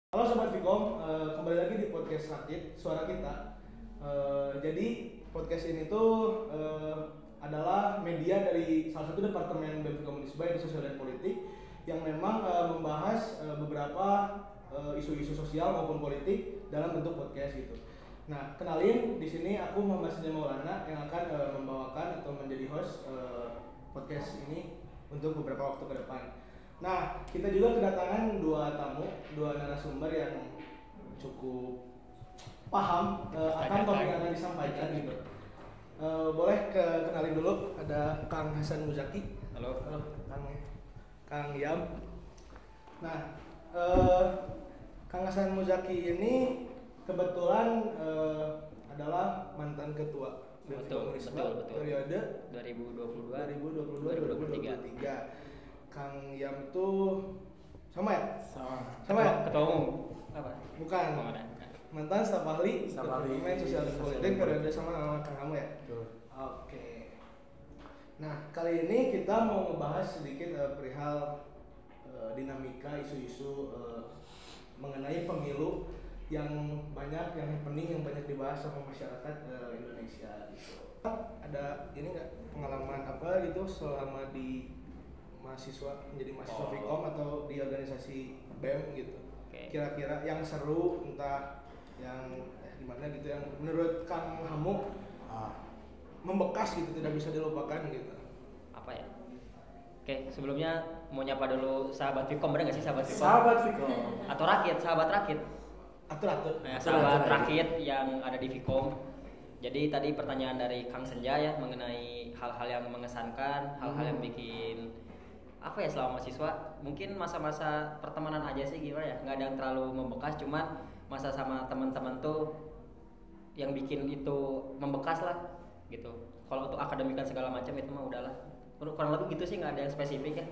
Halo Sobat Vicom, kembali lagi di podcast Rakit, suara kita. Jadi podcast ini tuh adalah media dari salah satu departemen BEM Vicom Unisba, yaitu Sosial dan Politik, yang memang membahas beberapa isu-isu sosial maupun politik dalam bentuk podcast gitu. Nah, kenalin di sini aku Muhammad Sejam Maulana yang akan membawakan atau menjadi host podcast ini untuk beberapa waktu ke depan. Nah, kita juga kedatangan dua tamu, dua narasumber yang cukup paham akan topik yang akan disampaikan gitu. Boleh kenalin dulu, ada Kang Hasan Muzaki. Halo. Halo, Kang Yam. Nah, Kang Hasan Muzaki ini kebetulan adalah mantan ketua Betul. periode 2022 2023. Kang Yam itu sama ya? Sama ya? Ketua umum apa? Bukan. Mantan staf ahli Departemen Sosial dan Politik periode sama Kang kamu ya? Betul. Oke. Nah, kali ini kita mau ngebahas sedikit perihal dinamika isu-isu mengenai pemilu yang happening, yang banyak dibahas sama masyarakat Indonesia gitu. Ada ini nggak pengalaman apa gitu selama di menjadi mahasiswa Vicom atau di organisasi BEM gitu? Okay. Kira-kira yang seru, entah yang gimana gitu, yang menurut Kang Hamu membekas gitu, tidak bisa dilupakan gitu. Apa ya? Oke, sebelumnya mau nyapa dulu sahabat Vicom, bener nggak sih sahabat Vicom? Sahabat Vicom. Atau Rakit, sahabat Rakit. Atur. Sahabat Rakit yang ada di Vicom. Jadi tadi pertanyaan dari Kang Senja ya mengenai hal-hal yang mengesankan, hal-hal yang bikin apa ya selama mahasiswa, mungkin masa-masa pertemanan aja sih gimana ya, nggak ada yang terlalu membekas, cuman masa sama teman-teman tuh yang bikin itu membekas lah gitu. Kalau untuk akademik dan segala macam itu mah udahlah, kurang lebih gitu sih, nggak ada yang spesifik ya.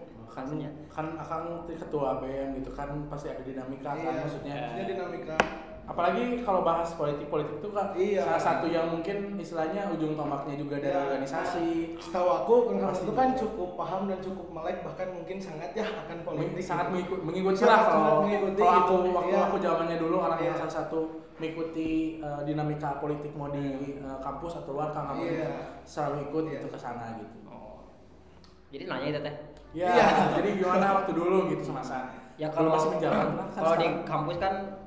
Kan akang ketua BM gitu kan pasti ada dinamika kan, maksudnya dinamika. Apalagi kalau bahas politik itu kan salah satu yang mungkin istilahnya ujung tombaknya juga dari organisasi. Setahu aku Kang Hamu itu kan cukup paham dan cukup melek, bahkan mungkin sangat ya akan politik. Sangat mengikuti lah kalau aku waktu aku zamannya dulu orang yang salah satu mengikuti dinamika politik mau di kampus atau luar, Kang Hamu selalu ikut gitu ke sana gitu. Jadi nanya itu teh. Jadi gimana waktu dulu gitu semasa. Ya kalau masih menjalan lah. Kalau di kampus kan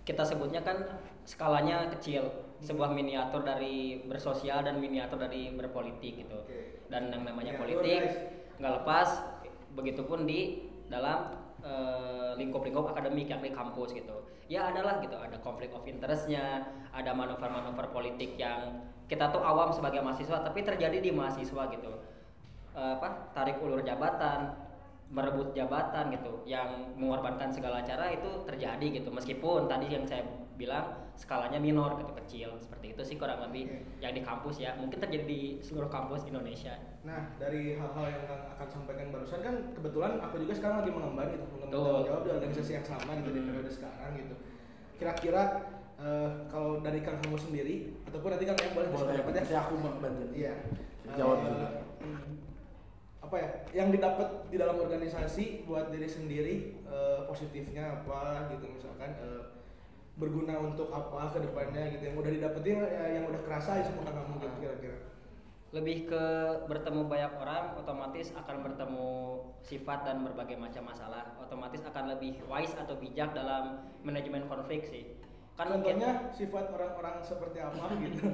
kita sebutnya kan skalanya kecil, sebuah miniatur dari bersosial dan miniatur dari berpolitik gitu. Dan yang namanya politik nggak lepas, begitupun di dalam lingkup-lingkup akademik yang di kampus gitu. Ya adalah gitu, ada konflik of interestnya, ada manuver-manuver politik yang kita tuh awam sebagai mahasiswa, tapi terjadi di mahasiswa gitu. Tarik ulur jabatan, merebut jabatan gitu, yang mengorbankan segala cara itu terjadi gitu, meskipun tadi yang saya bilang skalanya minor gitu, kecil, seperti itu sih kurang lebih yang di kampus ya, mungkin terjadi di seluruh kampus Indonesia. Nah, dari hal-hal yang akan sampaikan barusan kan kebetulan aku juga sekarang lagi mengemban tanggung jawab di organisasi yang sama gitu di periode sekarang gitu. Kira-kira kalau dari Kang Hamu sendiri ataupun nanti Kang yang boleh pendapat ya, aku bantu. Iya. Jawab juga. Apa ya yang didapat di dalam organisasi buat diri sendiri, positifnya apa gitu, misalkan berguna untuk apa ke depannya gitu, yang udah didapetin yang udah kerasa ya sama kamu gitu kira-kira. Lebih ke bertemu banyak orang, otomatis akan bertemu sifat dan berbagai macam masalah, otomatis akan lebih wise atau bijak dalam manajemen konflik sih. Kan contohnya sifat orang-orang seperti apa gitu.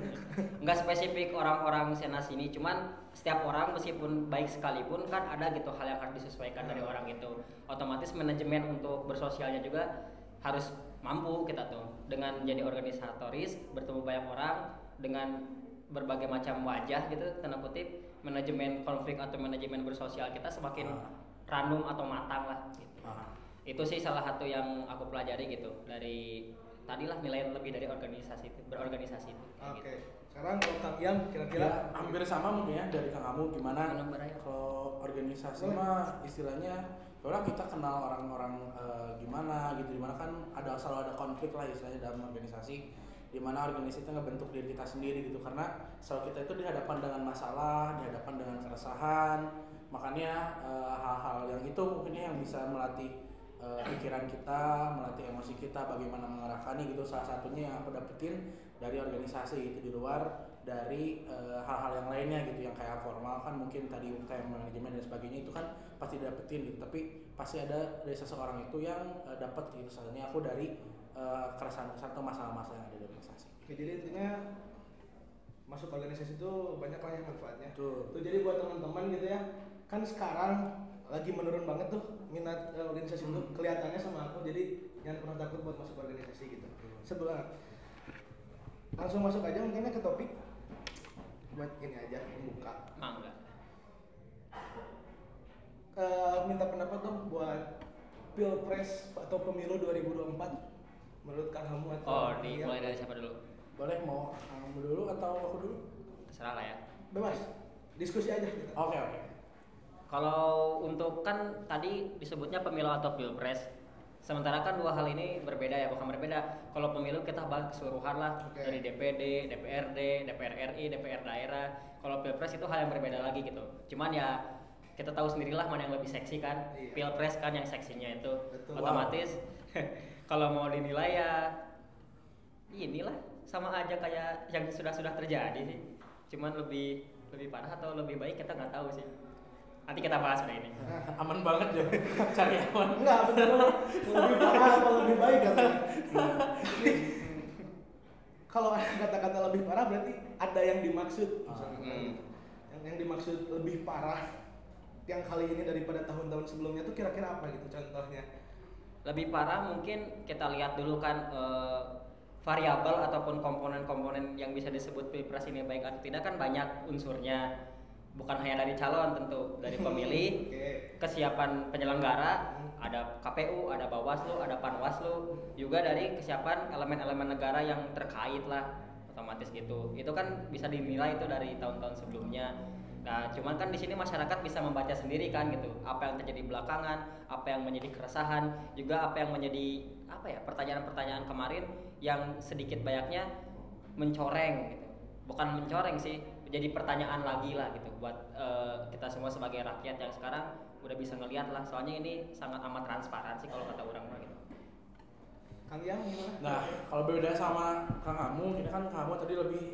Nggak spesifik orang-orang sana sini, cuman setiap orang meskipun baik sekalipun kan ada gitu hal yang harus disesuaikan dari orang itu. Otomatis manajemen untuk bersosialnya juga harus mampu kita tuh, dengan jadi organisatoris, bertemu banyak orang dengan berbagai macam wajah gitu, tanda kutip, manajemen konflik atau manajemen bersosial kita semakin random atau matang lah gitu. Itu sih salah satu yang aku pelajari gitu dari tadilah, nilai lebih dari organisasi itu, berorganisasi itu. Oke. Gitu. Sekarang kalau Kang Yang kira-kira hampir sama mungkin ya dari Kang Hamu, gimana kalau organisasi mah istilahnya kalau kita kenal orang-orang gimana gitu, dimana kan selalu ada konflik lah istilahnya dalam organisasi, dimana organisasi itu ngebentuk diri kita sendiri gitu, karena selalu kita itu dihadapkan dengan masalah, dihadapkan dengan keresahan, makanya hal-hal yang itu mungkin yang bisa melatih pikiran kita, melatih emosi kita, bagaimana mengarahkannya gitu. Salah satunya yang aku dapetin dari organisasi gitu, di luar dari hal-hal yang lainnya gitu, yang kayak formal kan mungkin tadi kayak manajemen dan sebagainya itu kan pasti dapetin gitu, tapi pasti ada dari seseorang itu yang dapat gitu. Soalnya aku dari keresahan-keresahan atau masalah-masalah yang ada di organisasi. Oke, jadi intinya masuk organisasi itu banyak lah yang manfaatnya. Tuh Jadi buat teman-teman gitu ya, kan sekarang lagi menurun banget tuh minat organisasi itu kelihatannya sama aku, jadi jangan pernah takut buat masuk organisasi gitu. Sebelum langsung masuk aja mungkinnya ke topik buat ini aja membuka. Mangga. Minta pendapat dong buat Pilpres atau Pemilu 2024 menurut Kang Hamu atau dimulai dari siapa dulu? boleh, mau kamu dulu atau aku dulu? Terserah lah ya. Bebas, diskusi aja kita. Oke. Kalau untuk kan tadi disebutnya pemilu atau pilpres, sementara kan dua hal ini berbeda ya, bukan berbeda. Kalau pemilu kita bahas keseluruhan lah, dari DPD, DPRD, DPR RI, DPR daerah. Kalau pilpres itu hal yang berbeda lagi gitu. Cuman ya kita tahu sendirilah mana yang lebih seksi kan. Iya. Pilpres kan yang seksinya itu. Betul. Otomatis kalau mau dinilai ya inilah sama aja kayak yang sudah terjadi sih. Cuman lebih parah atau lebih baik kita nggak tahu sih. Nanti kita bahas deh ini. Aman banget ya, cari aman. Enggak, bener lebih parah atau lebih baik katanya. Kalau kata-kata lebih parah berarti ada yang dimaksud. Yang dimaksud lebih parah yang kali ini daripada tahun-tahun sebelumnya tuh kira-kira apa gitu contohnya? Lebih parah mungkin kita lihat dulu kan variabel ataupun komponen-komponen yang bisa disebut pilpres ini baik atau tidak kan banyak unsurnya. Bukan hanya dari calon tentu, dari pemilih, kesiapan penyelenggara, ada KPU, ada Bawaslu, ada Panwaslu, juga dari kesiapan elemen-elemen negara yang terkait lah, otomatis gitu. Itu kan bisa dinilai itu dari tahun-tahun sebelumnya. Nah, cuman kan di sini masyarakat bisa membaca sendiri kan gitu, apa yang terjadi belakangan, apa yang menjadi keresahan, juga apa yang menjadi pertanyaan-pertanyaan kemarin yang sedikit banyaknya mencoreng gitu. Bukan mencoreng sih, jadi pertanyaan lagi lah gitu buat kita semua sebagai rakyat yang sekarang udah bisa ngelihat lah, soalnya ini sangat amat transparan sih kalau kata orang gitu. Kang Yang gimana? Nah, kalau beda sama Kang Hamu, ini kan Kang Hamu tadi lebih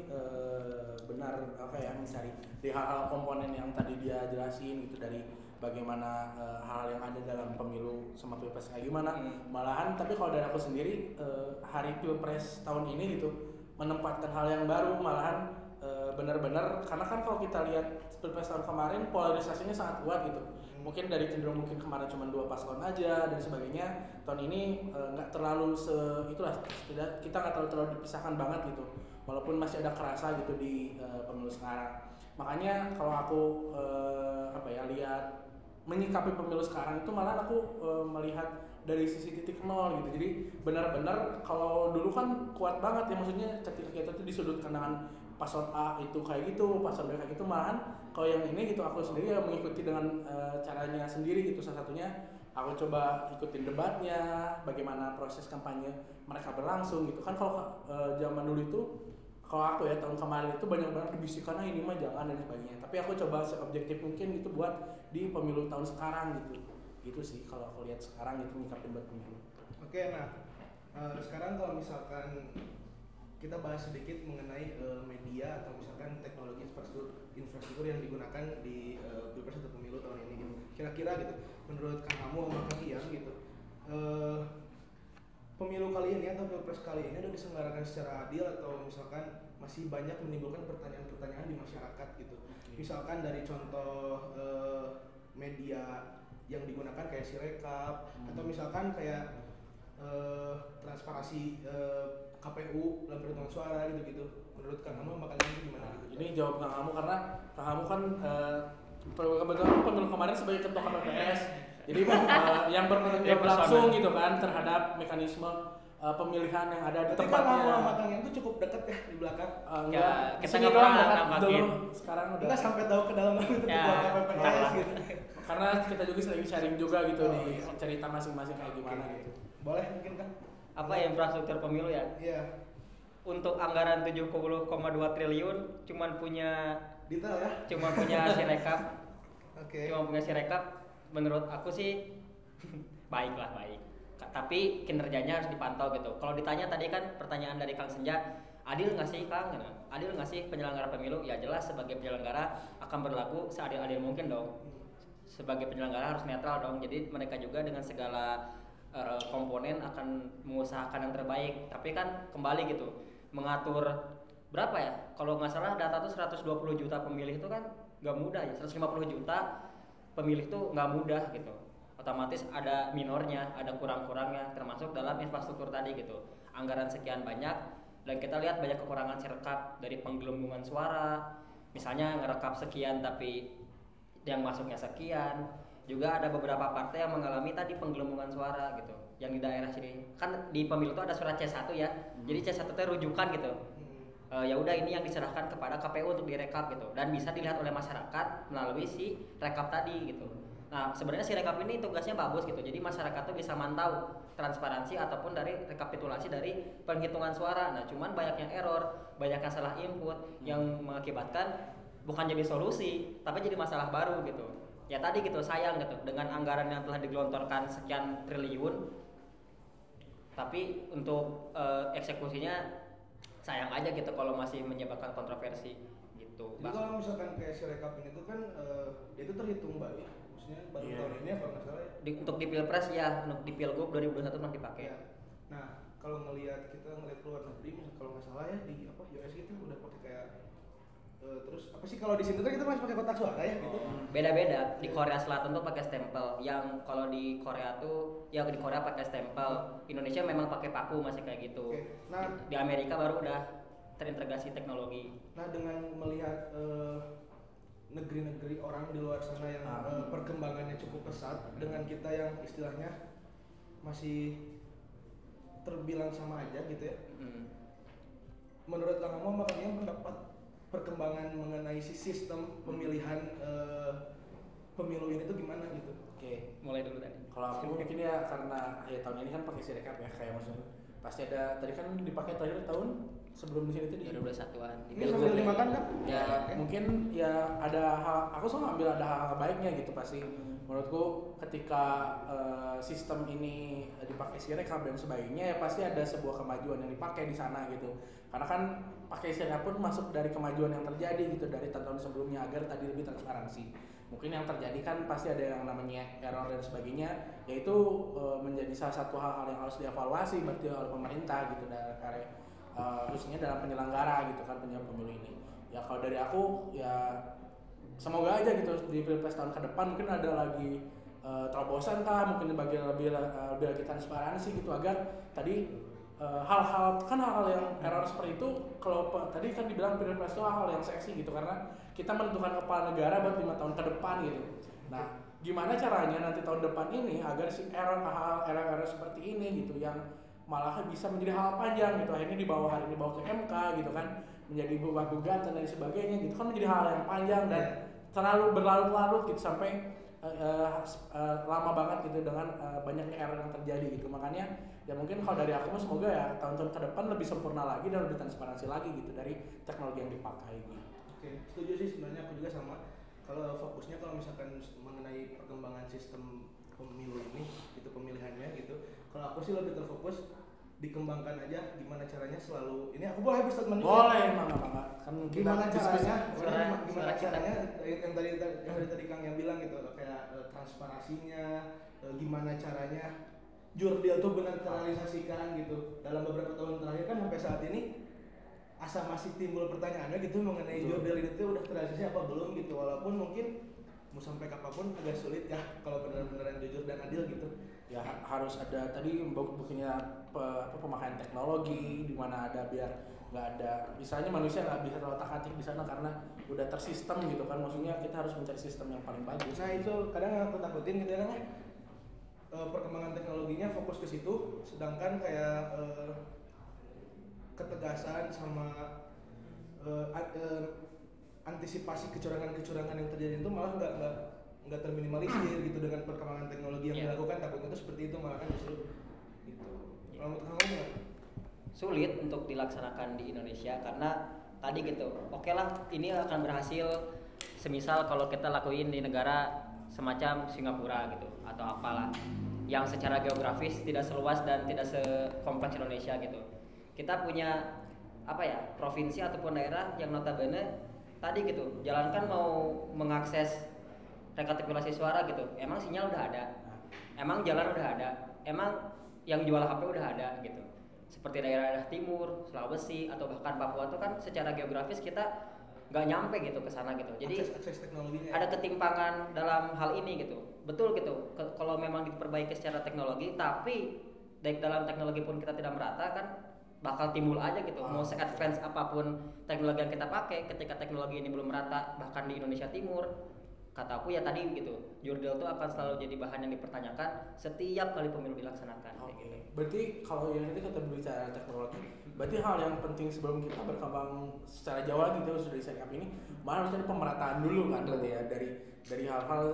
benar mencari di hal-hal komponen yang tadi dia jelasin gitu, dari bagaimana hal yang ada dalam pemilu sama pilpres kayak gimana. Malahan tapi kalau dari aku sendiri hari pilpres tahun ini gitu menempatkan hal yang baru, malahan benar-benar, karena kan kalau kita lihat pilpres tahun kemarin polarisasinya sangat kuat gitu. Mungkin dari cenderung mungkin kemarin cuma 2 paslon aja dan sebagainya. Tahun ini nggak terlalu kita nggak terlalu dipisahkan banget gitu. Walaupun masih ada kerasa gitu di pemilu sekarang. Makanya kalau aku lihat menyikapi pemilu sekarang itu malah aku melihat dari sisi titik nol gitu. Jadi benar-benar kalau dulu kan kuat banget ya, maksudnya ketika kita tuh disudutkan dengan paslon A itu kayak gitu, paslon B kayak gitu. Malahan kalau yang ini gitu aku sendiri ya mengikuti dengan caranya sendiri gitu. Salah satunya aku coba ikutin debatnya, bagaimana proses kampanye mereka berlangsung gitu kan. Kalau zaman dulu itu, kalau aku ya tahun kemarin itu banyak banget bisikan ini mah jangan dan sebagainya. Tapi aku coba seobjektif mungkin gitu buat di pemilu tahun sekarang gitu. Gitu sih kalau aku lihat sekarang gitu nyikapin buat pemilu. Oke, nah sekarang kalau misalkan kita bahas sedikit mengenai media atau misalkan teknologi infrastruktur yang digunakan di pilpres atau pemilu tahun ini gitu. Kira-kira gitu, menurut Kang Hamu sama Kang Iyang gitu, pemilu kali ini atau pilpres kali ini udah diselenggarakan secara adil atau misalkan masih banyak menimbulkan pertanyaan-pertanyaan di masyarakat gitu. Misalkan dari contoh media yang digunakan kayak Sirekap atau misalkan kayak transparansi KPU dalam perhitungan suara gitu-gitu. Menurut Kang Hamu bakal gimana gitu? Ini jawab Kang Hamu karena Kang Hamu kan kebetulan pemilu kemarin sebagai ketua KPPS. Jadi yang bertanggung langsung gitu kan terhadap mekanisme pemilihan yang ada di tempatnya. Kang Hamu Kang Yang itu cukup dekat ya di belakang. Enggak, kita nggak pernah dulu. Sekarang udah nggak sampai tahu ke dalam itu ketua KPPS gitu. Karena kita juga sering sharing juga gitu di cerita masing-masing kayak gimana gitu. Boleh mungkin kan? Apa ya, infrastruktur pemilu ya? Iya. Untuk anggaran 70,2 triliun cuman punya detail ya? Cuma punya Sirekap. Oke. Cuma punya Sirekap. Menurut aku sih baik. Tapi kinerjanya harus dipantau gitu. Kalau ditanya tadi kan pertanyaan dari Kang Senja, adil nggak sih Kang? Adil nggak sih penyelenggara pemilu? Ya jelas sebagai penyelenggara akan berlaku seadil-adil mungkin dong. Sebagai penyelenggara harus netral dong. Jadi mereka juga dengan segala komponen akan mengusahakan yang terbaik. Tapi kan kembali gitu, mengatur berapa ya? Kalau nggak salah data tuh 120 juta pemilih itu kan nggak mudah ya. 150 juta pemilih tuh nggak mudah gitu. Otomatis ada minornya, ada kurang-kurangnya, termasuk dalam infrastruktur tadi gitu. Anggaran sekian banyak, dan kita lihat banyak kekurangan sirekap dari penggelembungan suara. Misalnya ngerekap sekian tapi yang masuknya sekian. Juga ada beberapa partai yang mengalami tadi penggelembungan suara gitu. Yang di daerah sini kan di pemilu itu ada surat C1 ya. Jadi C1 itu rujukan gitu. Ya udah ini yang diserahkan kepada KPU untuk direkap gitu, dan bisa dilihat oleh masyarakat melalui si rekap tadi gitu. Nah sebenarnya si rekap ini tugasnya bagus gitu, jadi masyarakat tuh bisa mantau transparansi ataupun dari rekapitulasi dari penghitungan suara. Nah cuman banyaknya error, banyaknya salah input yang mengakibatkan bukan jadi solusi tapi jadi masalah baru gitu. Ya tadi gitu, sayang gitu dengan anggaran yang telah digelontorkan sekian triliun, tapi untuk eksekusinya sayang aja gitu kalau masih menyebabkan kontroversi gitu. Jadi kalau misalkan kayak si rekap ini tuh kan itu terhitung baru ya, maksudnya baru tahun ini ya kalau nggak salah ya. Untuk di pilpres ya, untuk di pilgub 2021 pernah dipakai. Ya. Nah kalau kita ngelihat keluar negeri, kalau nggak salah ya di US gitu udah pakai kayak terus apa sih kalau di sini tuh kita masih pakai kotak suara ya gitu. Beda-beda. Di Korea Selatan tuh pakai stempel. Yang kalau di Korea tuh ya di Korea pakai stempel. Indonesia memang pakai paku masih kayak gitu. Nah, di Amerika baru udah terintegrasi teknologi. Nah, dengan melihat negeri-negeri orang di luar sana yang perkembangannya cukup pesat dengan kita yang istilahnya masih terbilang sama aja gitu ya. Menurut Kang Amo makanya pendapat perkembangan mengenai si sistem pemilihan pemilu ini tuh gimana gitu? Oke, mulai dulu tadi. Kalau aku mungkin ya karena ya tahun ini kan pakai sirekap ya, kayak maksudnya pasti ada, tadi kan dipakai terakhir tahun sebelum di sini itu di 2021-an. Ini sambil dimakan kan? Ya, mungkin ya ada hal, aku selalu ambil ada hal baiknya gitu pasti. Menurutku ketika sistem ini dipakai sirekap dan sebagainya ya pasti ada sebuah kemajuan yang dipakai di sana gitu. Karena kan pakai sirekap pun masuk dari kemajuan yang terjadi gitu dari tahun sebelumnya agar tadi lebih transparansi. Mungkin yang terjadi kan pasti ada yang namanya error dan sebagainya, yaitu menjadi salah satu hal-hal yang harus dievaluasi berarti oleh pemerintah gitu dari khususnya dalam penyelenggara gitu kan pemilu ini. Ya kalau dari aku ya semoga aja gitu di pilpres tahun ke depan mungkin ada lagi terobosan kah, mungkin lebih lagi transparansi gitu agar tadi hal-hal yang error seperti itu, kalau tadi kan dibilang pilpres itu hal yang seksi gitu karena kita menentukan kepala negara buat 5 tahun ke depan gitu. Nah, gimana caranya nanti tahun depan ini agar si error seperti ini gitu yang malah bisa menjadi hal panjang gitu, akhirnya dibawa ke MK gitu kan, menjadi buah gugatan dan sebagainya gitu kan, menjadi hal yang panjang dan terlalu berlarut-larut gitu sampai lama banget gitu dengan banyaknya error yang terjadi gitu. Makanya ya mungkin kalau dari aku semoga ya tahun-tahun ke depan lebih sempurna lagi dan lebih transparansi lagi gitu dari teknologi yang dipakai gitu. Oke, setuju sih sebenarnya, aku juga sama. Kalau fokusnya kalau misalkan mengenai perkembangan sistem pemilu ini, itu pemilihannya gitu. Kalau aku sih lebih terfokus dikembangkan aja gimana caranya selalu ini aku boleh berstatement boleh mangga kan gimana caranya yang tadi Kang yang bilang gitu kayak transparansinya, gimana caranya jurdil tuh benar terrealisasikan gitu. Dalam beberapa tahun terakhir kan sampai saat ini asa masih timbul pertanyaannya gitu mengenai jurdil itu udah terrealisasi apa belum gitu, walaupun mungkin mau sampai kapanpun agak sulit ya kalau benar-beneran jujur dan adil gitu. Ya harus ada tadi bukannya pemakaian teknologi di mana ada biar nggak ada misalnya manusia nggak bisa otak-atik di sana karena udah tersistem gitu kan, maksudnya kita harus mencari sistem yang paling bagus. Nah itu kadang yang aku takutin gitu ya kan, perkembangan teknologinya fokus ke situ, sedangkan kayak ketegasan sama antisipasi kecurangan yang terjadi itu malah nggak terminimalisir gitu dengan perkembangan teknologi yang dilakukan. Takutnya itu seperti itu malah kan justru gitu. Kalau menurut kamu gimana? Sulit untuk dilaksanakan di Indonesia karena tadi gitu. Oke lah, ini akan berhasil semisal kalau kita lakuin di negara semacam Singapura gitu atau apalah. yang secara geografis tidak seluas dan tidak sekompleks Indonesia gitu. Kita punya apa ya, provinsi ataupun daerah yang notabene tadi gitu, jalankan mau mengakses rekapitulasi suara gitu, emang sinyal udah ada, emang jalan udah ada, emang yang jual HP udah ada gitu. Seperti daerah-daerah timur, Sulawesi atau bahkan Papua tuh kan secara geografis kita nggak nyampe gitu ke sana gitu. Jadi akses teknologinya ada ketimpangan dalam hal ini gitu. Betul gitu. Kalau memang diperbaiki secara teknologi, tapi dalam teknologi pun kita tidak merata kan bakal timbul aja gitu. Mau se-advance apapun teknologi yang kita pakai, ketika teknologi ini belum merata bahkan di Indonesia Timur, kata aku ya tadi gitu, jurdil itu akan selalu jadi bahan yang dipertanyakan setiap kali pemilu dilaksanakan. Gitu. Berarti kalau yang nanti kita berbicara teknologi, berarti hal yang penting sebelum kita berkembang secara jauh lagi gitu sudah di setup ini, malah harus ada pemerataan dulu kan, berarti ya dari hal-hal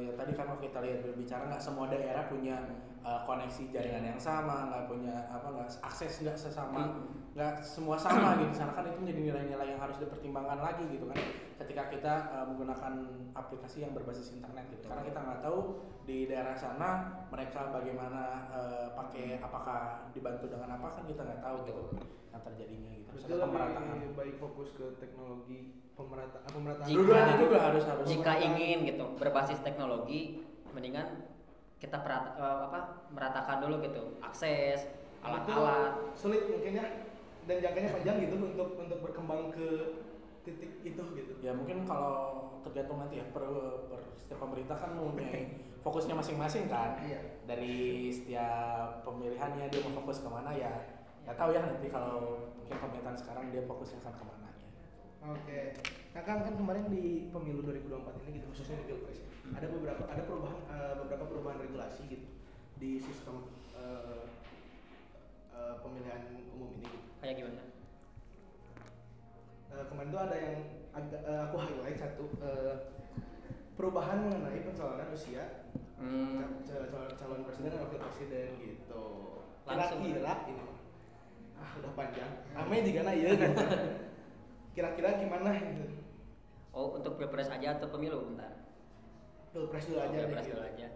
yang tadi kan kalau kita lihat berbicara nggak semua daerah punya koneksi jaringan yang sama, nggak punya nggak akses nggak sesama, nggak semua sama gitu. Sana kan itu menjadi nilai-nilai yang harus dipertimbangkan lagi gitu kan, ketika kita menggunakan aplikasi yang berbasis internet gitu. Karena kita nggak tahu di daerah sana mereka bagaimana pakai, apakah dibantu dengan apa kan kita nggak tahu gitu yang terjadinya gitu. Harus ada pemerataan. Baik fokus ke teknologi, pemerataan. Jika, juga harus jika ingin gitu berbasis teknologi, mendingan kita meratakan dulu gitu akses alat-alat. Sulit mungkin ya, dan jangkanya panjang gitu untuk berkembang ke titik itu gitu. Ya mungkin kalau tergantung nanti ya setiap pemerintah kan mempunyai fokusnya masing-masing kan. Iya. Dari setiap pemilihannya dia mau fokus kemana ya nggak tahu ya nanti kalau mungkin pemerintahan sekarang dia fokusnya akan kemana ya. Oke. Nah kan kemarin di pemilu 2024 ini gitu, khususnya di Pilpres ada beberapa perubahan regulasi gitu di sistem pemilihan umum ini gitu. Kayak gimana? Kemarin tuh ada yang aku highlight satu, perubahan mengenai pencalonan usia calon presiden dan wakil presiden gitu. Kira-kira ini udah panjang, ame juga na ya gitu. Kira-kira gimana gitu? Oh, untuk pilpres aja atau pemilu bentar? Pilpres dulu aja. Pilpres dulu aja.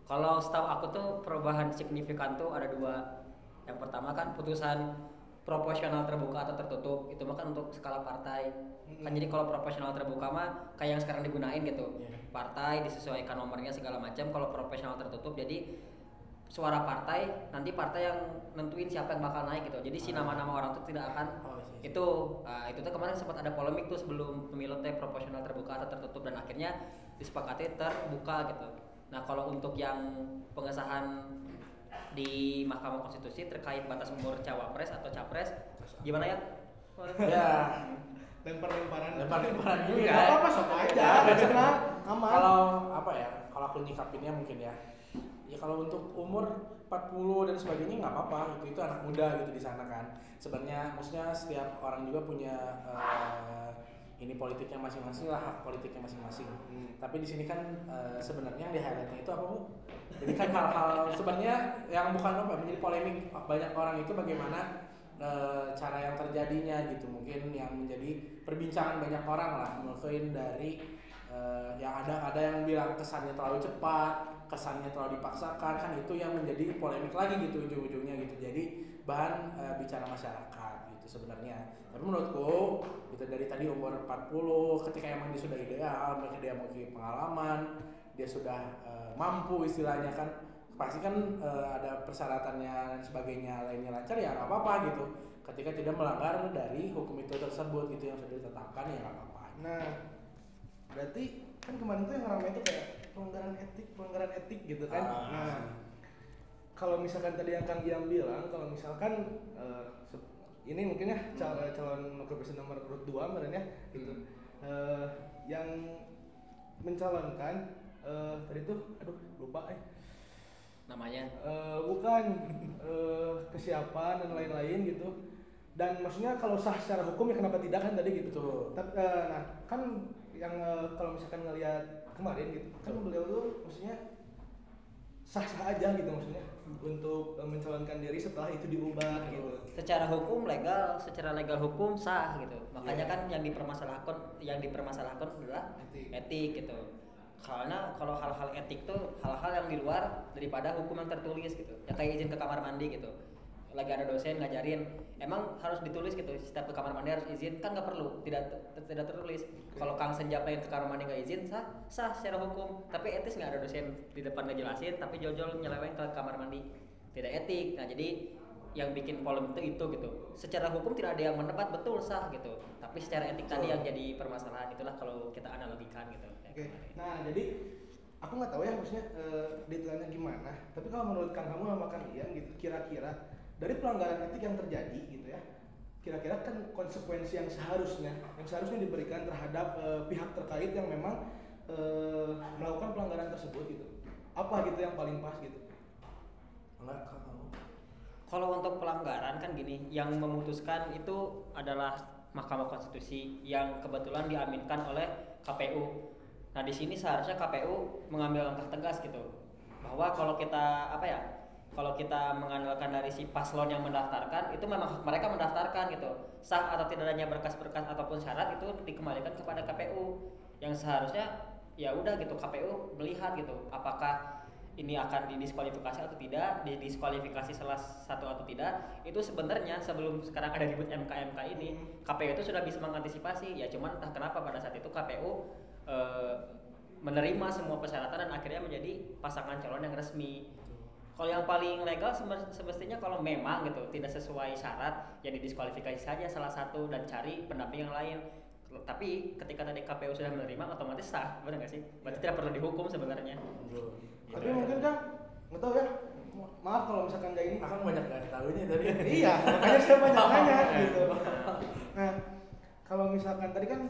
Kalau setahu aku tuh perubahan signifikan tuh ada dua. Yang pertama kan putusan proporsional terbuka atau tertutup, itu mah kan untuk skala partai. Kan jadi kalau proporsional terbuka mah kayak yang sekarang digunain gitu. Partai disesuaikan nomornya segala macam. Kalau proporsional tertutup jadi suara partai, nanti partai yang nentuin siapa yang bakal naik gitu. Jadi si nama-nama orang tuh tidak akan itu tuh kemarin sempat ada polemik tuh sebelum pemilu teh proporsional terbuka atau tertutup, dan akhirnya disepakati terbuka gitu. Nah, kalau untuk yang pengesahan di Mahkamah Konstitusi terkait batas umur cawapres atau capres, gimana ya? Ya, lempar-lemparan juga. Enggak apa-apa, sok aja. Karena aman. Kalau aku nyikapinnya mungkin ya kalau untuk umur 40 dan sebagainya nggak apa-apa, itu anak muda gitu di sana kan. Sebenarnya maksudnya setiap orang juga punya ini politiknya masing-masing lah, hak politiknya masing-masing. Tapi di sini kan sebenarnya yang di-highlightnya itu apa, Bu? Jadi kan hal-hal sebenarnya yang bukan menjadi polemik banyak orang itu bagaimana cara yang terjadinya gitu, mungkin yang menjadi perbincangan banyak orang lah, mungkin dari yang ada yang bilang kesannya terlalu cepat, kesannya terlalu dipaksakan, kan itu yang menjadi polemik lagi gitu ujung-ujungnya gitu. Jadi bahan bicara masyarakat gitu sebenarnya. Tapi menurutku itu dari tadi umur 40 ketika emang dia sudah ideal, mereka dia memiliki pengalaman, dia sudah mampu istilahnya kan, pasti kan ada persyaratannya dan sebagainya lainnya lancar ya nggak apa-apa gitu. Ketika tidak melanggar dari hukum itu tersebut gitu yang sudah ditetapkan ya nggak apa-apa. Nah, berarti kan kemarin tuh yang ramai itu kayak pelanggaran etik gitu kan. Nah, kalau misalkan tadi yang Kang Giam bilang, kalau misalkan ini mungkin ya calon wakil presiden nomor urut 2 sebenarnya gitu, yang mencalonkan tadi tuh lupa namanya bukan kesiapan dan lain-lain gitu. Dan maksudnya kalau sah secara hukum ya kenapa tidak kan tadi gitu. Tapi nah kan yang kalau misalkan ngelihat kemarin gitu kan beliau tuh maksudnya sah-sah aja gitu maksudnya untuk mencalonkan diri setelah itu diubah gitu. Secara hukum legal, secara legal hukum sah gitu. Makanya kan yang dipermasalahkan adalah etik gitu. Karena kalau hal-hal etik tuh hal-hal yang di luar daripada hukum yang tertulis gitu. Ya kayak izin ke kamar mandi gitu. Lagi ada dosen ngajarin, emang harus ditulis gitu. Setiap ke kamar mandi harus izin, kan nggak perlu, tidak tertulis. Kalau Kang Senja pengen ke kamar mandi nggak izin, sah secara hukum. Tapi etis nggak ada dosen di depan ngejelasin, tapi jojol nyeleweng ke kamar mandi, tidak etik. Nah jadi yang bikin polemik itu gitu. Secara hukum tidak ada yang mendebat betul sah gitu. Tapi secara etik tadi yang jadi permasalahan itulah kalau kita analogikan gitu. Oke. Nah jadi aku nggak tahu ya maksudnya detailnya gimana. Tapi kalau menurut Kang kamu sama Kang Ian gitu, kira-kira dari pelanggaran etik yang terjadi gitu ya, kira-kira kan konsekuensi yang seharusnya diberikan terhadap pihak terkait yang memang melakukan pelanggaran tersebut gitu. Apa gitu yang paling pas gitu? Enggak, kamu. Kalau untuk pelanggaran kan gini, yang memutuskan itu adalah Mahkamah Konstitusi yang kebetulan diaminkan oleh KPU. Nah di sini seharusnya KPU mengambil langkah tegas gitu, bahwa kalau kita mengandalkan dari si paslon yang mendaftarkan, itu memang mereka mendaftarkan gitu, sah atau tidaknya berkas-berkas ataupun syarat itu dikembalikan kepada KPU, yang seharusnya ya udah gitu KPU melihat gitu apakah ini akan didiskualifikasi atau tidak, didiskualifikasi salah satu atau tidak. Itu sebenarnya sebelum sekarang ada ribut MK ini, KPU itu sudah bisa mengantisipasi ya, cuman entah kenapa pada saat itu KPU menerima semua persyaratan dan akhirnya menjadi pasangan calon yang resmi. Kalau yang paling legal semestinya kalau memang gitu tidak sesuai syarat ya didiskualifikasi saja salah satu dan cari pendamping yang lain. Tapi ketika tadi KPU sudah menerima otomatis sah, benar nggak sih? Berarti tidak perlu dihukum sebenarnya. Tapi mungkin kan nggak tahu ya. Maaf kalau misalkan kayak ini. Akan banyak nggak tahunya tadi. Iya, makanya saya banyak nanya gitu. Nah, kalau misalkan tadi kan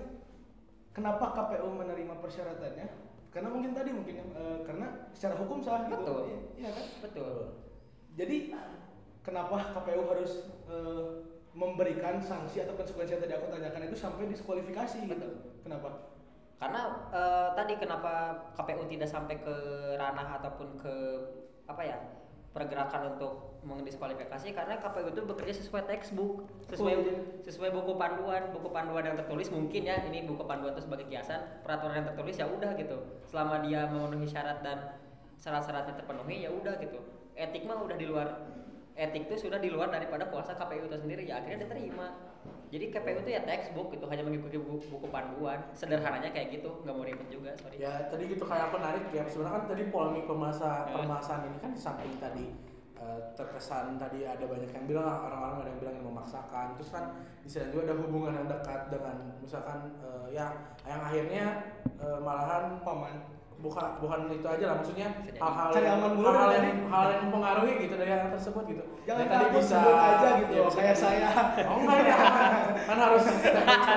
kenapa KPU menerima persyaratannya? Karena mungkin karena secara hukum sah gitu. Betul. Iya kan? Betul. Jadi kenapa KPU harus memberikan sanksi atau konsekuensi yang tadi aku tanyakan itu sampai diskualifikasi gitu? Kenapa? Karena tadi kenapa KPU tidak sampai ke ranah ataupun ke pergerakan untuk mendiskualifikasi, karena KPU itu bekerja sesuai textbook, sesuai buku panduan yang tertulis. Mungkin ya ini buku panduan itu sebagai kiasan, peraturan yang tertulis ya udah gitu. Selama dia memenuhi syarat dan syarat-syaratnya terpenuhi ya udah gitu. Etik mah udah di luar, etik itu sudah di luar daripada kuasa KPU itu sendiri, ya akhirnya diterima. Jadi KPU itu ya textbook gitu, hanya mengikuti buku panduan. Sederhananya kayak gitu, nggak mau ribet juga, sorry. Ya tadi gitu kayak aku narik ya, sebenarnya kan tadi polemik permasalahan ini kan di samping tadi terkesan tadi ada banyak yang bilang, orang-orang ada yang bilang yang memaksakan, terus kan di sana juga ada hubungan yang dekat dengan misalkan yang akhirnya malahan bukan itu aja lah, maksudnya hal-hal yang mempengaruhi gitu dari hal tersebut gitu. Jangan takut sebut aja gitu ya, kayak saya. Oh enggak ya, kan harus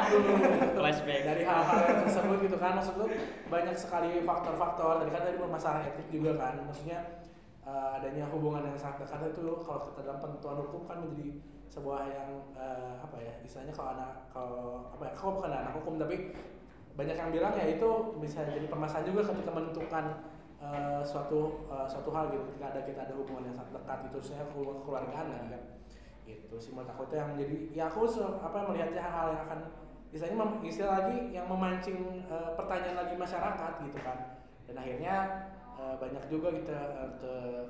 dulu flashback dari hal-hal yang tersebut gitu kan. Maksud lu banyak sekali faktor-faktor, tadi masalah etik juga kan, maksudnya adanya hubungan yang sangat dekat itu kalau kita dalam penentuan hukum kan menjadi sebuah yang istilahnya kalau bukan anak hukum tapi banyak yang bilang ya itu bisa jadi permasalahan juga ketika menentukan suatu hal gitu, ketika kita ada hubungan yang sangat dekat itu, saya hubungan kekeluargaan kan itu sih menurut aku itu yang menjadi ya aku melihatnya hal yang akan istilah lagi yang memancing pertanyaan lagi masyarakat gitu kan, dan akhirnya banyak juga kita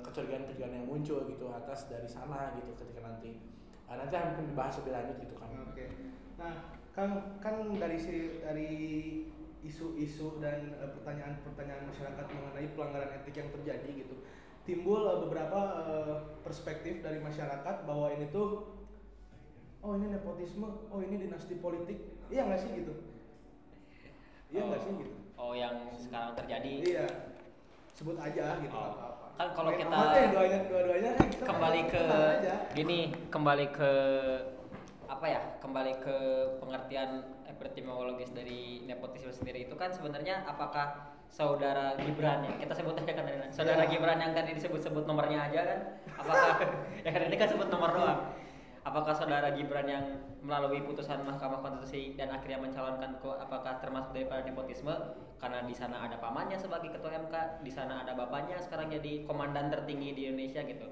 kecurigaan yang muncul gitu atas dari sana gitu ketika nanti akan dibahas lebih lanjut gitu kan. Oke. Nah, kan dari isu-isu dan pertanyaan-pertanyaan masyarakat mengenai pelanggaran etik yang terjadi gitu, timbul beberapa perspektif dari masyarakat bahwa ini tuh ini nepotisme, ini dinasti politik, iya nggak sih gitu? Iya nggak sih gitu? Oh yang sekarang terjadi? Iya, sebut aja gitu apa-apa. Kan kalau kita dua-duanya gitu, kembali ke pengertian epistemologis dari nepotisme sendiri itu kan sebenarnya apakah saudara Gibran ya kita sebut aja kan saudara Gibran yang tadi disebut-sebut nomornya aja kan, apakah ya kan ini kan sebut nomor doang, apakah saudara Gibran yang melalui putusan Mahkamah Konstitusi dan akhirnya mencalonkan apakah termasuk daripada nepotisme karena di sana ada pamannya sebagai ketua MK, di sana ada bapaknya sekarang jadi komandan tertinggi di Indonesia gitu,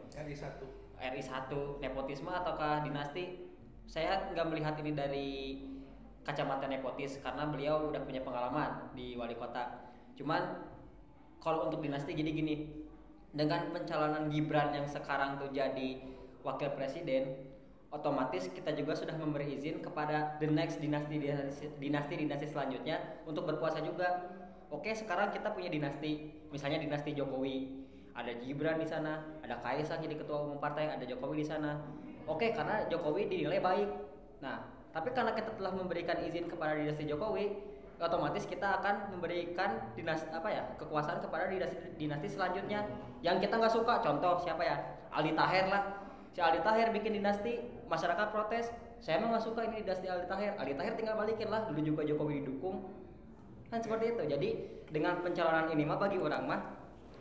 RI1 nepotisme ataukah dinasti? Saya nggak melihat ini dari kacamata nepotis karena beliau udah punya pengalaman di wali kota. Cuman kalau untuk dinasti jadi gini, dengan pencalonan Gibran yang sekarang tuh jadi wakil presiden, otomatis kita juga sudah memberi izin kepada the next dinasti selanjutnya untuk berkuasa juga. Oke, sekarang kita punya dinasti, misalnya dinasti Jokowi, ada Gibran di sana, ada Kaisang jadi ketua umum partai, ada Jokowi di sana. Oke, karena Jokowi dinilai baik. Nah, tapi karena kita telah memberikan izin kepada dinasti Jokowi, otomatis kita akan memberikan kekuasaan kepada dinasti selanjutnya yang kita nggak suka. Contoh siapa ya? Aldi Taher lah. Si Aldi Taher bikin dinasti, masyarakat protes, saya emang nggak suka ini dinasti Aldi Taher. Aldi Taher tinggal balikin lah, dulu juga Jokowi didukung. Kan seperti itu. Jadi dengan pencalonan ini mah bagi orang mah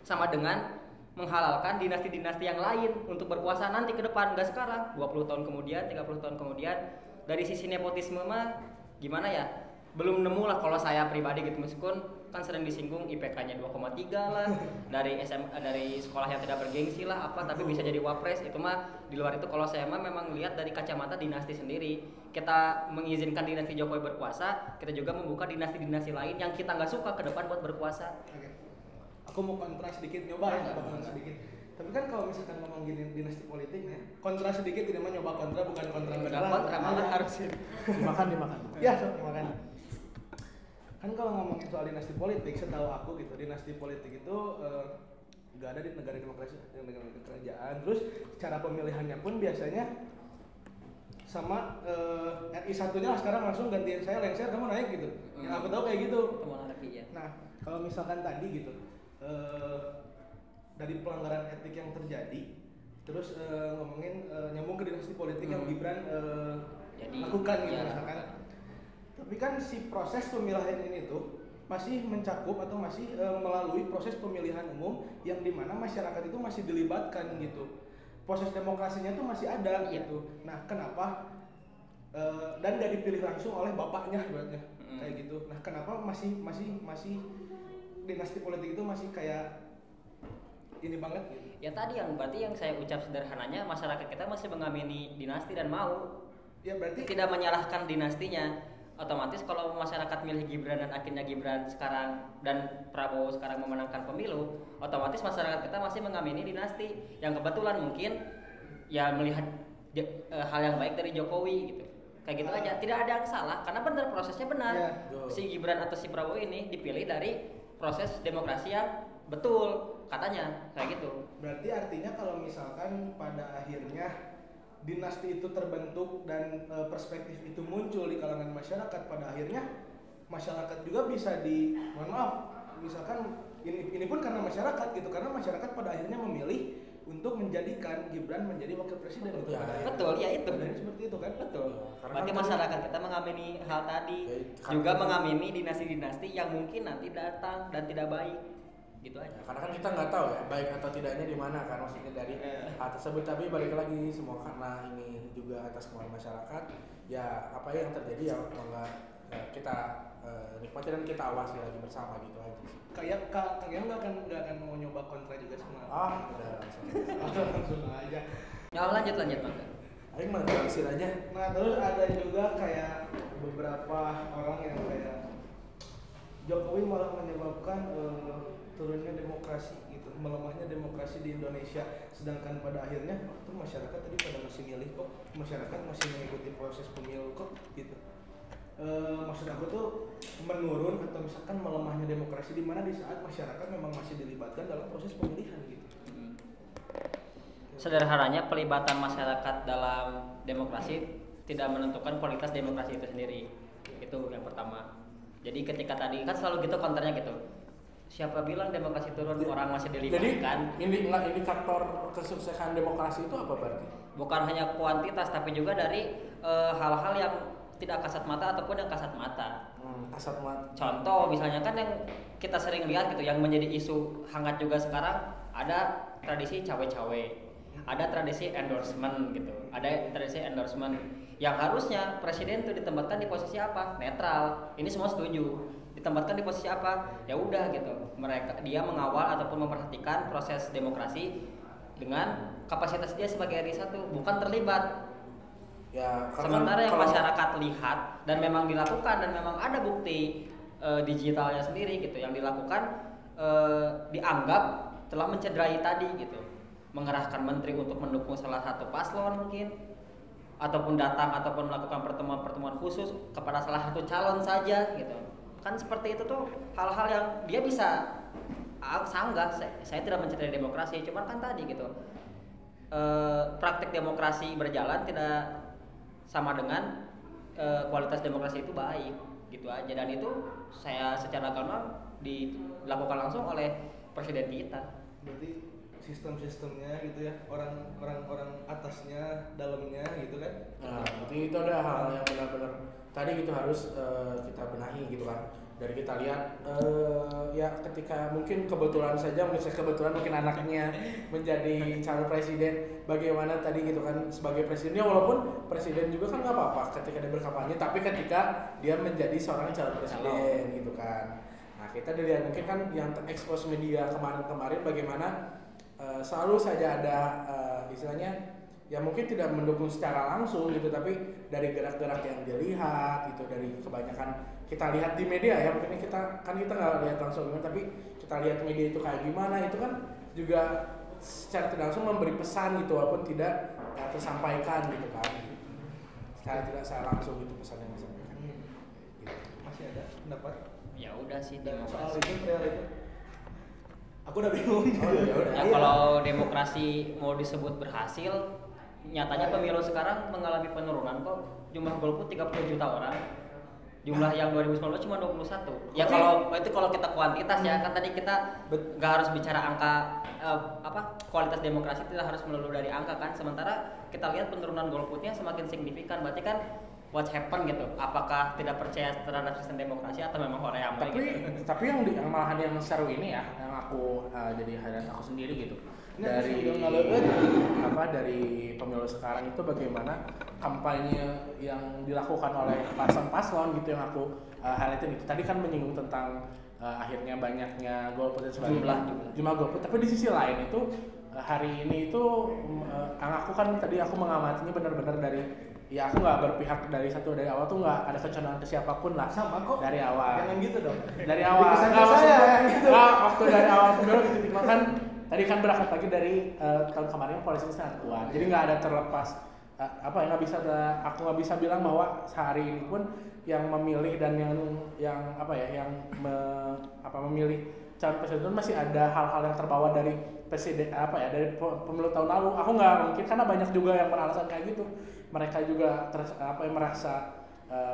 sama dengan menghalalkan dinasti-dinasti yang lain untuk berkuasa nanti ke depan, nggak sekarang, 20 tahun kemudian, 30 tahun kemudian. Dari sisi nepotisme mah gimana ya? Belum nemu lah kalau saya pribadi gitu, meskipun kan sering disinggung IPK-nya 2,3 lah dari SMA, dari sekolah yang tidak bergengsi lah apa, tapi bisa jadi wapres. Itu mah di luar itu kalau saya mah memang lihat dari kacamata dinasti sendiri. Kita mengizinkan dinasti Jokowi berkuasa, kita juga membuka dinasti-dinasti lain yang kita nggak suka ke depan buat berkuasa. Oke. Aku mau kontra sedikit, nyoba ya, sedikit. Tapi kan kalau misalkan ngomong gini dinasti politiknya, kontra sedikit tidak mah nyoba kontra, bukan kontra beneran. Kontra malah harus dimakan. Ya, dimakan. Kan kalau ngomongin soal dinasti politik, setahu aku gitu, dinasti politik itu nggak ada di negara demokrasi, negara kerajaan. Terus cara pemilihannya pun biasanya sama RI satunya lah, sekarang langsung gantiin saya, lengser kamu naik gitu. Yang aku tahu kayak gitu. Nah, kalau misalkan tadi gitu dari pelanggaran etik yang terjadi, terus ngomongin nyambung ke dinasti politik yang Gibran lakukan gitu misalkan. Tapi kan si proses pemilihan ini tuh masih mencakup atau masih melalui proses pemilihan umum yang dimana masyarakat itu masih dilibatkan gitu. Proses demokrasinya tuh masih ada gitu. Nah, kenapa dan gak dipilih langsung oleh bapaknya ibaratnya kayak gitu. Nah, kenapa masih dinasti politik itu masih kayak ini banget gitu. Ya tadi yang berarti yang saya ucap sederhananya, masyarakat kita masih mengamini dinasti dan mau. Ya berarti tidak menyalahkan dinastinya. Otomatis kalau masyarakat milih Gibran dan akhirnya Gibran sekarang dan Prabowo sekarang memenangkan pemilu, otomatis masyarakat kita masih mengamini dinasti yang kebetulan mungkin ya melihat hal yang baik dari Jokowi gitu. Kayak gitu aja, tidak ada yang salah karena benar, prosesnya benar. Si Gibran atau si Prabowo ini dipilih dari proses demokrasi yang betul katanya, kayak gitu. Berarti artinya kalau misalkan pada akhirnya dinasti itu terbentuk dan perspektif itu muncul di kalangan masyarakat, pada akhirnya masyarakat juga bisa mohon maaf, misalkan ini pun karena masyarakat gitu, karena masyarakat pada akhirnya memilih untuk menjadikan Gibran menjadi wakil presiden gitu. Betul, ya itu. Dan seperti itu kan? Betul. Berarti masyarakat kita mengamini hal tadi, juga mengamini dinasti-dinasti yang mungkin nanti datang dan tidak baik. Gitu aja. Karena kan kita nggak tahu ya baik atau tidaknya di mana kan, maksudnya dari hal tersebut. Tapi balik lagi semua karena ini juga atas kemauan masyarakat, ya apa yang terjadi ya kita nikmati dan kita awasi lagi bersama gitu aja sih. Kayak kalian nggak akan mau nyoba kontra juga sama? Udah langsung aja. Ya lanjut Bang. Ayo mah terusin aja. Nah terus ada juga kayak beberapa orang yang kayak Jokowi malah menyebabkan turunnya demokrasi gitu, melemahnya demokrasi di Indonesia, sedangkan pada akhirnya waktu masyarakat tadi pada masih milih kok, masyarakat masih mengikuti proses pemilu kok gitu. Maksud aku tuh menurun atau misalkan melemahnya demokrasi di mana di saat masyarakat memang masih dilibatkan dalam proses pemilihan gitu. Sederhananya pelibatan masyarakat dalam demokrasi tidak menentukan kualitas demokrasi itu sendiri. Itu yang pertama. Jadi ketika tadi kan selalu gitu konternya gitu. Siapa bilang demokrasi turun, orang masih dilibatkan? Jadi indikator kesuksesan demokrasi itu apa berarti? Bukan hanya kuantitas tapi juga dari hal-hal yang tidak kasat mata ataupun yang kasat mata. Kasat mata. Contoh misalnya kan yang kita sering lihat gitu, yang menjadi isu hangat juga sekarang, ada tradisi cawe-cawe, ada tradisi endorsement gitu, ada tradisi endorsement yang harusnya presiden itu ditempatkan di posisi apa? Netral. Ini semua setuju. Ditempatkan di posisi apa? Ya udah gitu. Dia mengawal ataupun memperhatikan proses demokrasi dengan kapasitas dia sebagai RI 1, bukan terlibat. Ya, sementara yang masyarakat lihat dan memang dilakukan dan memang ada bukti digitalnya sendiri gitu yang dilakukan, dianggap telah mencederai tadi gitu, mengerahkan menteri untuk mendukung salah satu paslon mungkin, ataupun datang ataupun melakukan pertemuan-pertemuan khusus kepada salah satu calon saja gitu. Kan seperti itu tuh hal-hal yang dia bisa sanggah. Saya tidak mencederai demokrasi, cuman kan tadi gitu, praktik demokrasi berjalan tidak sama dengan kualitas demokrasi itu baik gitu aja, dan itu saya secara gamblang dilakukan langsung oleh presiden kita. Berarti sistem-sistemnya gitu ya, orang atasnya, dalamnya gitu kan. Nah, berarti itu ada hal yang benar-benar tadi gitu harus kita benahi gitu kan. Dari kita lihat ya ketika mungkin kebetulan mungkin anaknya menjadi calon presiden, bagaimana tadi gitu kan sebagai presidennya, walaupun presiden juga kan nggak apa-apa ketika dia berkampanye, tapi ketika dia menjadi seorang calon presiden gitu kan. Nah, kita dilihat mungkin kan yang terekspos media kemarin bagaimana selalu saja ada istilahnya ya mungkin tidak mendukung secara langsung gitu, tapi dari gerak-gerak yang dilihat gitu, dari kebanyakan kita lihat di media ya, mungkin kita nggak lihat langsung gimana, tapi kita lihat media itu kayak gimana, itu kan juga secara tidak langsung memberi pesan gitu, walaupun tidak tersampaikan gitu kan, secara tidak secara langsung gitu pesan yang disampaikan. Gitu. Masih ada pendapat? Ya udah sih soal demokrasi. itu real itu. Aku udah bingung. Ya kalau demokrasi mau disebut berhasil, nyatanya pemilu sekarang mengalami penurunan kok. Jumlah golput 30 juta orang. Jumlah yang 2019 cuma 21. Ya kalau itu kalau kita kuantitas ya, kan tadi kita nggak harus bicara angka kualitas demokrasi tidak harus melulu dari angka kan. Sementara kita lihat penurunan golputnya semakin signifikan. Berarti kan what's happen gitu? Apakah tidak percaya terhadap sistem demokrasi atau memang orang yang tapi gitu? Tapi yang malahan yang seru ini ya, yang aku jadi highlight aku sendiri gitu. Dari pemilu sekarang itu bagaimana kampanye yang dilakukan oleh paslon gitu yang aku highlightin itu. Tadi kan menyinggung tentang akhirnya banyaknya golput dan sebagainya, jumlah golput. Tapi di sisi lain itu hari ini itu aku kan tadi aku mengamatinya benar-benar dari ya aku nggak berpihak dari awal tuh nggak ada kecenderungan ke siapapun lah. Sama kok. Dari awal. Jangan gitu dong. Dari awal. Waktu dari awal pemilu gitu kan tadi kan berangkat lagi dari tahun kemarin polisi sangat kuat. Jadi nggak ada terlepas aku nggak bisa bilang bahwa sehari ini pun yang memilih dan memilih calon presiden masih ada hal-hal yang terbawa dari presiden dari pemilu tahun lalu. Aku nggak mungkin, karena banyak juga yang beralasan kayak gitu. Mereka juga merasa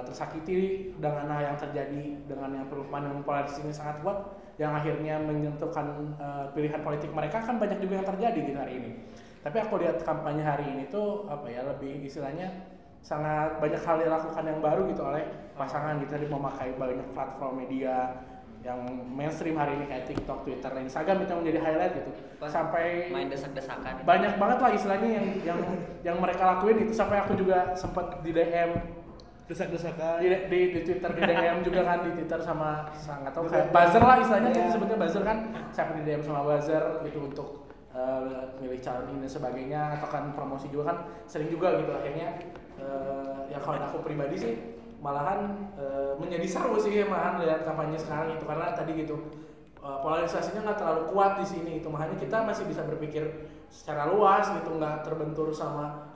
tersakiti dengan hal yang terjadi, dengan yang perubahan polarisasi ini sangat kuat yang akhirnya menyentuhkan pilihan politik mereka. Kan banyak juga yang terjadi gitu hari ini. Tapi aku lihat kampanye hari ini tuh lebih istilahnya sangat banyak hal dilakukan yang baru gitu oleh pasangan gitu. Tadi memakai banyak platform media yang mainstream hari ini kayak TikTok, Twitter, dan Instagram itu menjadi highlight gitu. Sampai main desak-desakan. Banyak banget lah istilahnya yang mereka lakuin itu, sampai aku juga sempat di DM desak-desakan di Twitter, di DM juga kan di Twitter sama nggak tahu kayak buzzer lah istilahnya, kita sebutnya buzzer kan, sampai di DM sama buzzer gitu untuk milih calon ini dan sebagainya, atau kan promosi juga kan sering juga gitu. Akhirnya ya kalau aku pribadi sih malahan menjadi seru sih malahan lihat kampanye sekarang itu, karena tadi gitu polarisasinya nggak terlalu kuat di sini itu, makanya kita masih bisa berpikir secara luas gitu, nggak terbentur sama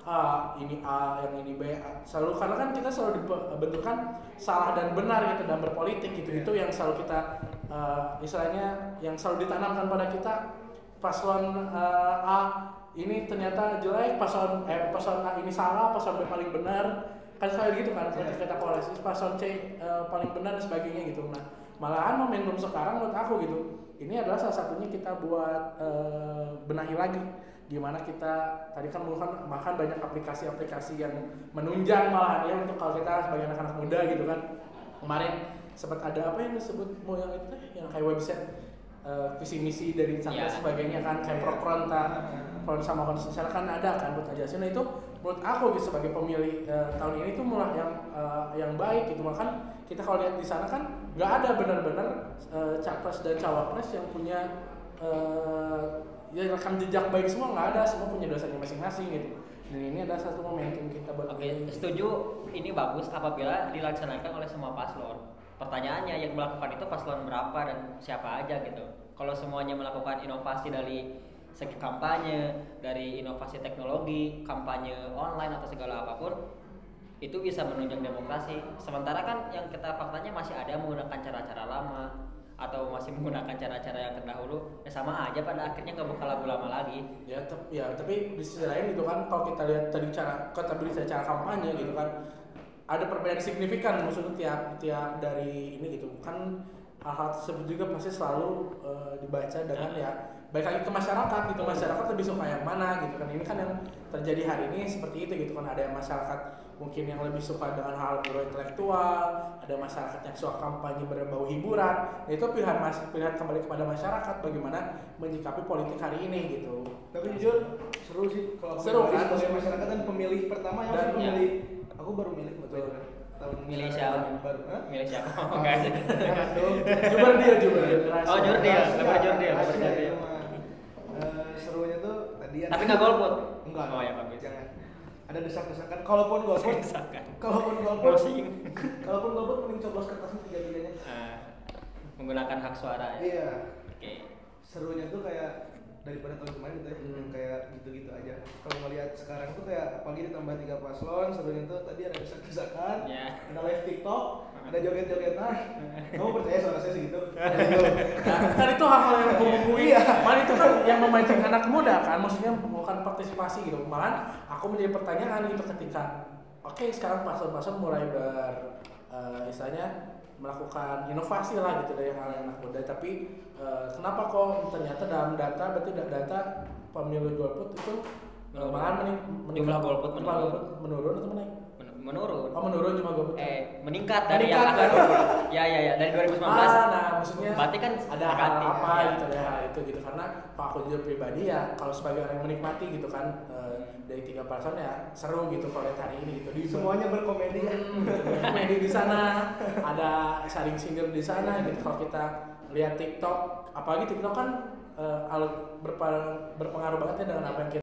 ini A yang ini B selalu, karena kan kita selalu dibenturkan salah dan benar gitu dalam berpolitik gitu. Itu yang selalu kita istilahnya yang selalu ditanamkan pada kita, paslon A ini ternyata jelek, paslon A ini salah, paslon B paling benar. Kan selalu gitu kan, kita polarisasi, paslon C paling benar dan sebagainya gitu. Nah, malahan momentum sekarang menurut aku gitu, ini adalah salah satunya kita buat benahi lagi gimana kita tadi kan bahkan banyak aplikasi-aplikasi yang menunjang malahan ya untuk kalau kita sebagai anak-anak muda gitu kan. Kemarin sempat ada apa yang disebut yang itu yang kayak website visi misi dari Capres sebagainya kan, kayak Prokronta sama konstitusional kan ada kan buat ngajelasin. Nah itu menurut aku gitu sebagai pemilih tahun ini tuh malah yang baik gitu. Bahkan kita kalau lihat di sana kan nggak ada benar-benar capres dan cawapres yang punya ya rekam jejak baik, semua nggak ada, semua punya dosanya masing-masing gitu. Dan ini adalah satu momentum kita buat setuju, ini bagus apabila dilaksanakan oleh semua paslon. Pertanyaannya yang melakukan itu paslon berapa dan siapa aja gitu. Kalau semuanya melakukan inovasi dari segi kampanye, dari inovasi teknologi, kampanye online atau segala apapun, itu bisa menunjang demokrasi. Sementara kan yang kita faktanya masih ada menggunakan cara-cara lama atau masih menggunakan cara-cara yang terdahulu, ya sama aja pada akhirnya nggak bakal lagu lama lagi. Tapi di sisi lain gitu kan, kalau kita lihat tadi cara kampanye gitu kan, ada perbedaan signifikan maksudnya tiap dari ini gitu kan. Hal-hal tersebut juga pasti selalu dibaca dengan ya baik lagi ke masyarakat gitu, masyarakat lebih suka yang mana gitu kan. Ini kan yang terjadi hari ini seperti itu gitu kan. Ada yang masyarakat mungkin yang lebih suka dengan hal berbau intelektual, ada masyarakat yang suka kampanye berbau hiburan. Itu pilihan kembali kepada masyarakat bagaimana menyikapi politik hari ini gitu. Tapi jujur seru sih kalau seru kan sebagai masyarakat dan pemilih pertama yang pemilih. Aku baru milih betul. Milih siapa? Milih siapa? Enggak sih. Jurdil. Oh, Jurdil. Serunya tuh tadi ada. Tapi nggak golput. Enggak. Oh ya bagus. Jangan. Ada desak-desakan. Kalaupun golput. Kalaupun golput mending coblos kertasnya 3-3-nya. Menggunakan hak suara ya. Iya. Oke. Serunya tuh kayak daripada tahun kemarin gitu ya, yang kayak gitu-gitu aja. Kalau ngelihat sekarang tuh kayak apalagi ditambah 3 paslon, serunya tuh tadi ada desak-desakan, ada live TikTok, ada joget-jogetan. Kamu percaya suara saya segitu? Kan itu hal-hal yang membumbui. Malah itu kan yang memancing anak muda kan, maksudnya bukan partisipasi gitu. Malah aku menjadi pertanyaan gitu ketika sekarang paslon-paslon mulai istilahnya melakukan inovasi lah gitu dari hal yang anak muda, tapi kenapa kok ternyata dalam data pemilu golput itu malah jumlah golput menurun atau naik? Menurun. Oh, menurun cuma golput. Meningkat dari yang akan ya dari 2019. Nah, maksudnya berarti kan ada hal apa gitu ya itu gitu, karena kalau aku jujur pribadi ya kalau sebagai orang yang menikmati gitu kan dari 3 paslon ya seru gitu kalau lihat hari ini gitu. Semuanya berkomedi. Komedi di sana, ada saling sindir di sana gitu. Kalau kita lihat TikTok, apalagi TikTok kan berpengaruh banget ya dengan apa yang kita